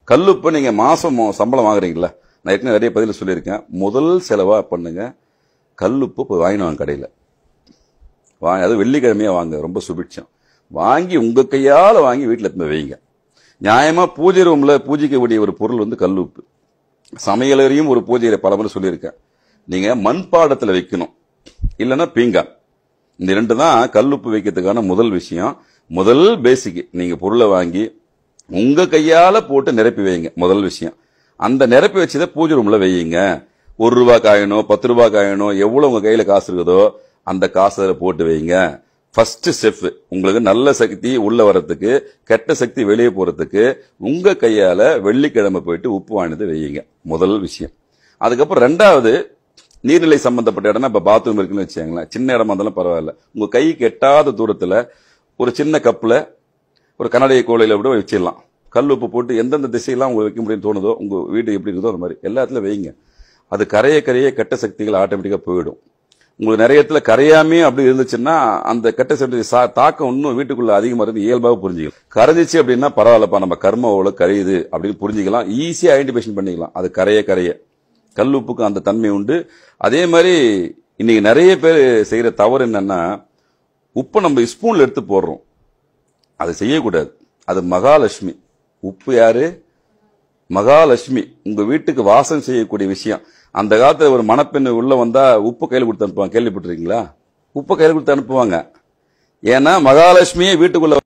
கல்லுப்பு நீங்க மாசம் சம்பளம் வாங்குறீங்களா? நான் ஏற்கனவே நிறைய பதில சொல்லியிருக்கேன். முதல் செலவா பண்ணுங்க, கல்லுப்பு போய் வாங்கினு வாங்க கடையில். அது வெள்ளிக்கிழமையா வாங்க, ரொம்ப சுபிட்சம். வாங்கி உங்க கையால வாங்கி வீட்டில் எடுத்து வைங்க. நியாயமா பூஜை ரூம்ல பூஜைக்க வேண்டிய ஒரு பொருள் கல்லுப்பு. சமையலறையும் ஒரு பூஜையில பலமுறை சொல்லியிருக்கேன். நீங்க மண்பாடத்துல வைக்கணும், இல்லைன்னா பீங்கான். இந்த ரெண்டு தான் கல்லுப்பு வைக்கிறதுக்கான முதல் விஷயம். முதல் பேசிக். நீங்க பொருளை வாங்கி உங்க கையால போட்டு நிரப்பி வைங்க. முதல் விஷயம். அந்த நிரப்பி வச்சதை பூஜை ரூம்ல வையுங்க. 1 ரூபாய் காயினோ 10 ரூபாய் காயினோ எவ்வளவு உங்க கையில காசு இருக்குதோ அந்த காசை போட்டு வைங்க. First step. உங்களுக்கு நல்ல சக்தி உள்ள வரத்துக்கு, கெட்ட சக்தி வெளியே போறதுக்கு உங்க கையால வெள்ளிக்கிழமை போயிட்டு உப்பு வாங்கினது வையுங்க. முதல் விஷயம். அதுக்கப்புறம் ரெண்டாவது, நீர்நிலை சம்பந்தப்பட்ட இடம்னா இப்ப பாத்ரூம் இருக்குன்னு வச்சுங்களேன். சின்ன இடமா இருந்தாலும் பரவாயில்ல, உங்க கைக்கு எட்டாத தூரத்துல ஒரு சின்ன கப்ல ஒரு கண்ணாடி கோலையில விட வச்சிடலாம். கல் உப்பு போட்டு எந்தெந்த திசையெல்லாம் உங்களுக்கு வைக்க முடியும்னு தோணுதோ, உங்க வீடு எப்படி இருக்குதோ அந்த மாதிரி எல்லா இடத்துல வைங்க. அது கரைய கெட்ட சக்திகள் ஆட்டோமேட்டிக்கா போயிடும். உங்களுக்கு நிறைய இடத்துல கரையாமே அப்படி இருந்துச்சுன்னா அந்த கெட்ட சக்தி தாக்கம் இன்னும் வீட்டுக்குள்ள அதிகமா இருந்து இயல்பாக புரிஞ்சுக்கலாம். கரைஞ்சிச்சு அப்படின்னா பரவாயில்லப்பா, நம்ம கர்ம எவ்வளவு கரையுது அப்படின்னு புரிஞ்சுக்கலாம். ஈஸியா ஐடென்டிஃபிகேஷன் பண்ணிக்கலாம். அது கரைய கல் உப்புக்கு அந்த தன்மை உண்டு. அதே மாதிரி இன்னைக்கு நிறைய பேர் செய்யற தவறு என்னன்னா, உப்பு நம்ம ஸ்பூன்ல எடுத்து போடுறோம். அது செய்யக்கூடாது. அது மகாலட்சுமி. உப்பு யாரு? மகாலட்சுமி. உங்க வீட்டுக்கு வாசம் செய்யக்கூடிய விஷயம். அந்த காலத்துல ஒரு மணப்பெண்ணு உள்ள வந்தா உப்பு கையில் கொடுத்து அனுப்புவாங்க. கேள்விப்பட்டிருக்கீங்களா? உப்பு கையில் கொடுத்து அனுப்புவாங்க. ஏன்னா மகாலட்சுமியே வீட்டுக்குள்ள